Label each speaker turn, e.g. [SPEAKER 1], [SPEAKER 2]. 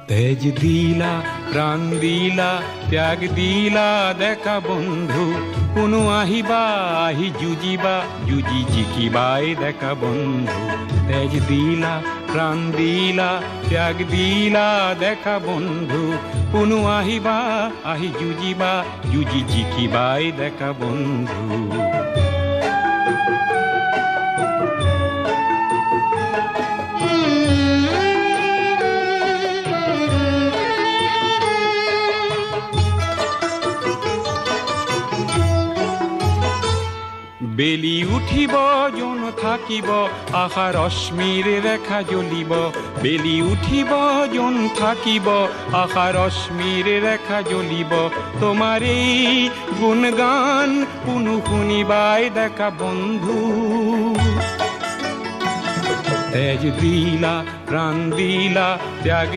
[SPEAKER 1] তেজ দিলা প্রাণ দিলা ত্যাগ দিলা দেখা বন্ধু কোনো আহিবা আহি যুজিবা যুজি জিকিবাই দেখা বন্ধু তেজ দিলা প্রাণ দিলা ত্যাগ দিলা দেখা বন্ধু কোনো আহিবা আহি যুজিবা যুজি জিকিবাই দেখা বন্ধু বেলি উঠিব জন থাকিব আশা রশ্মির রেখা জ্বলিব বেলি উঠিব জন থাকিব আশা রশ্মির রেখা জ্বলিব তোমার এই গুণগান কোনো শুনিবাই দেখা বন্ধু তেজ দিলা প্রাণ দিলা ত্যাগ